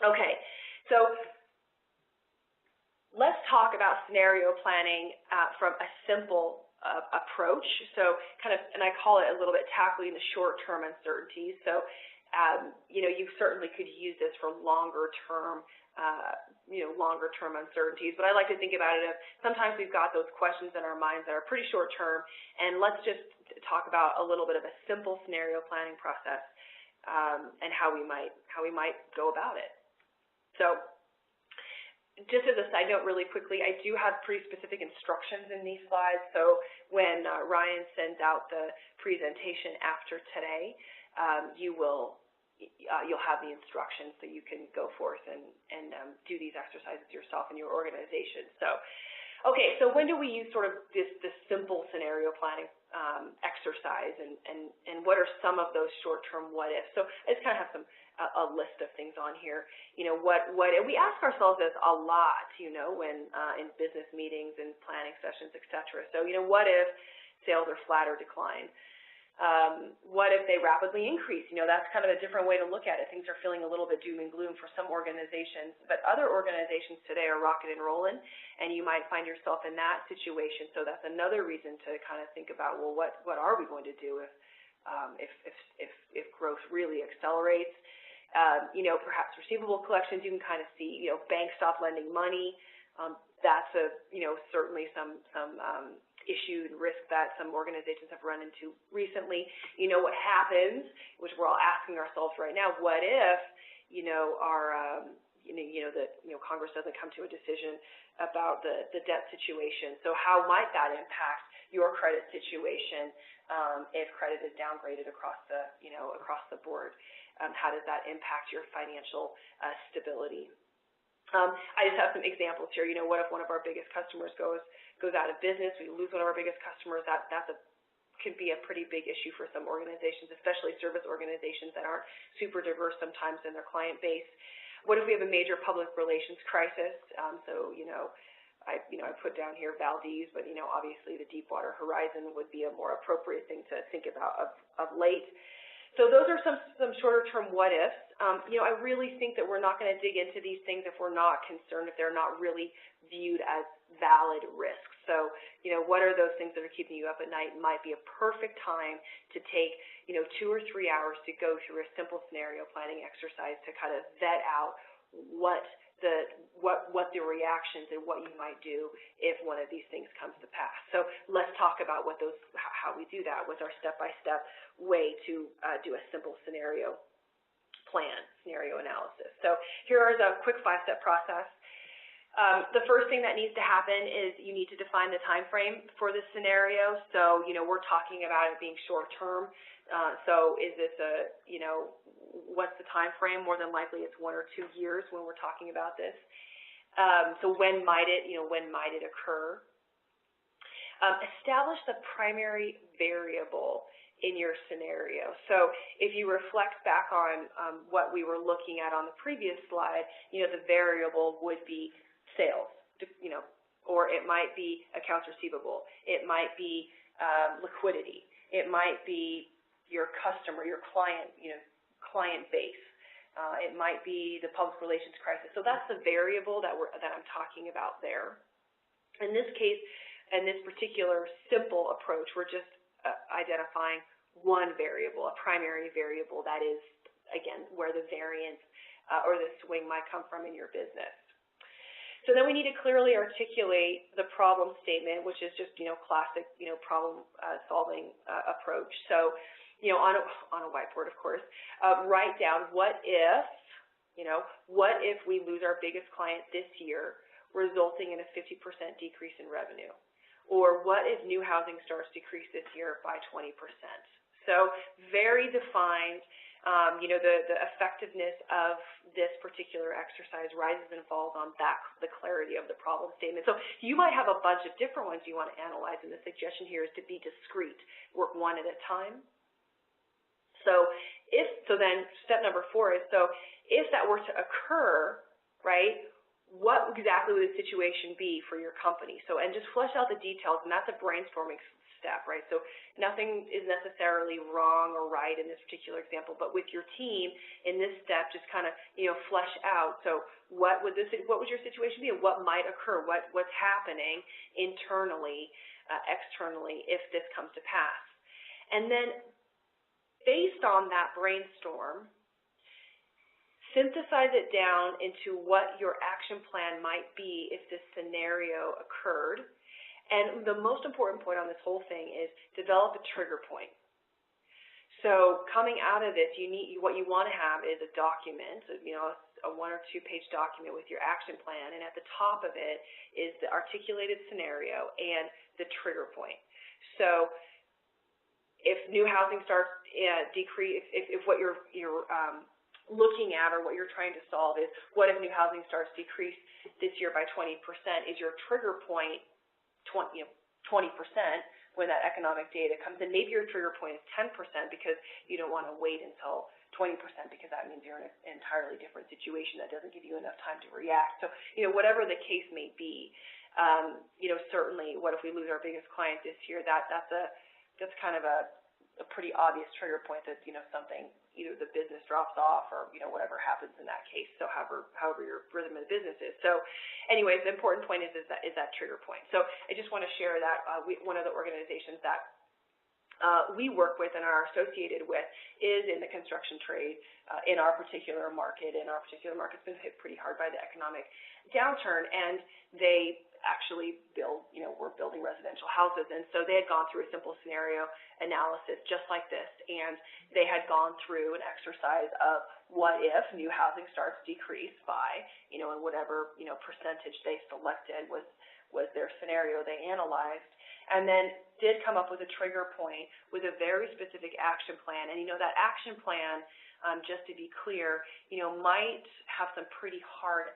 Okay, so let's talk about scenario planning from a simple approach. So and I call it a little bit tackling the short-term uncertainties. So, you certainly could use this for longer-term uncertainties, but I like to think about it as sometimes we've got those questions in our minds that are pretty short-term, and let's just talk about a little bit of a simple scenario planning process and how we might go about it. So, just as a side note really quickly, I do have pretty specific instructions in these slides, so when Ryan sends out the presentation after today, you'll have the instructions so you can go forth and do these exercises yourself in your organization. So, okay, so when do we use sort of this simple scenario planning exercise, and what are some of those short-term what-ifs? So I just kind of have a list of things on here. What we ask ourselves this a lot, when in business meetings and planning sessions, etc. So, what if sales are flat or decline? What if they rapidly increase? That's kind of a different way to look at it. Things are feeling a little bit doom and gloom for some organizations, but other organizations today are rocking and rolling, and you might find yourself in that situation. So that's another reason to kind of think about, well, what are we going to do if growth really accelerates? Perhaps receivable collections, you can kind of see, banks stop lending money. That's certainly some issue and risk that some organizations have run into recently. What happens, which we're all asking ourselves right now, what if, Congress doesn't come to a decision about the debt situation? So how might that impact your credit situation if credit is downgraded across the board? How does that impact your financial stability? I just have some examples here. What if one of our biggest customers goes out of business? We lose one of our biggest customers. That can be a pretty big issue for some organizations, especially service organizations that aren't super diverse sometimes in their client base. What if we have a major public relations crisis? I put down here Valdez, but obviously the Deepwater Horizon would be a more appropriate thing to think about of late. So those are some shorter-term what-ifs. I really think that we're not going to dig into these things if we're not concerned, if they're not really viewed as valid risks. So, what are those things that are keeping you up at night? It might be a perfect time to take, 2 or 3 hours to go through a simple scenario planning exercise to kind of vet out what the reactions and what you might do if one of these things comes to pass. So let's talk about how we do that with our step-by-step way to do a simple scenario plan, scenario analysis. So here is a quick 5-step process. The first thing that needs to happen is you need to define the time frame for this scenario. So, we're talking about it being short-term. So is this what's the time frame? More than likely it's 1 or 2 years when we're talking about this. So when might it occur? Establish the primary variable in your scenario. So if you reflect back on what we were looking at on the previous slide, the variable would be sales, or it might be accounts receivable. It might be liquidity. It might be your customer, your client, client base. It might be the public relations crisis. So that's the variable that I'm talking about there. In this case, in this particular simple approach, we're just identifying one variable, a primary variable that is, again, where the variance or the swing might come from in your business. So then we need to clearly articulate the problem statement, which is just, classic, problem solving approach. So, on a whiteboard, of course, write down what if we lose our biggest client this year, resulting in a 50% decrease in revenue? Or what if new housing starts decrease this year by 20%? So very defined. The effectiveness of this particular exercise rises and falls on the clarity of the problem statement. So you might have a bunch of different ones you want to analyze, and the suggestion here is to be discrete, work one at a time. So then step number 4 is, so if that were to occur, right, what exactly would the situation be for your company? So, and just flesh out the details, and that's a brainstorming step, right? So nothing is necessarily wrong or right in this particular example, but with your team in this step, just kind of, flesh out. So what would your situation be, and what might occur? What's happening internally, externally, if this comes to pass? And then based on that brainstorm, synthesize it down into what your action plan might be if this scenario occurred. And the most important point on this whole thing is develop a trigger point. So coming out of this, what you want to have is a document, a 1 or 2 page document with your action plan, and at the top of it is the articulated scenario and the trigger point. So if new housing starts decrease, if what you're looking at or what you're trying to solve is, what if new housing starts decrease this year by 20%? Is your trigger point 20% when that economic data comes in? Maybe your trigger point is 10% because you don't want to wait until 20% because that means you're in an entirely different situation that doesn't give you enough time to react. So, whatever the case may be, certainly, what if we lose our biggest client this year? That's kind of a pretty obvious trigger point that, something, either the business drops off or, whatever happens in that case. So however your rhythm of the business is. So anyways, the important point is that trigger point. So I just want to share that one of the organizations that we work with and are associated with is in the construction trade in our particular market. And our particular market's been hit pretty hard by the economic downturn, and they actually we're building residential houses. And so they had gone through a simple scenario analysis just like this, and they had gone through an exercise of what if new housing starts decrease by, and whatever, percentage they selected was their scenario they analyzed, and then did come up with a trigger point with a very specific action plan. And, that action plan, just to be clear, might have some pretty hard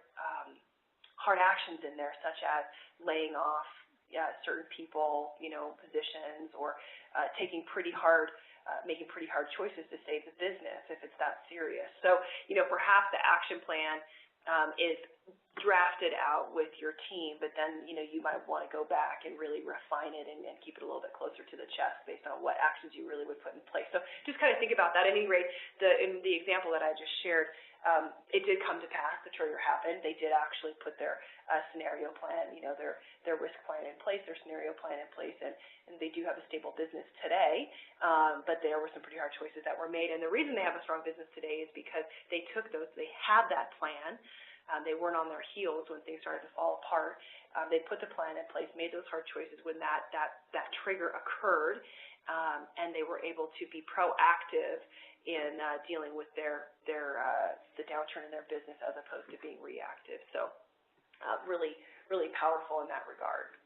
actions in there, such as laying off certain people, positions, or making pretty hard choices to save the business if it's that serious. So, perhaps the action plan is drafted out with your team, but then, you might want to go back and really refine it and keep it a little bit closer to the chest based on what actions you really would put in place. So just kind of think about that. At any rate, in the example that I just shared, it did come to pass. The trigger happened. They did actually put their scenario plan, their risk plan in place, their scenario plan in place, and they do have a stable business today, but there were some pretty hard choices that were made. And the reason they have a strong business today is because they had that plan. They weren't on their heels when things started to fall apart. They put the plan in place, made those hard choices when that trigger occurred, and they were able to be proactive in dealing with the downturn in their business as opposed to being reactive. So really, really powerful in that regard.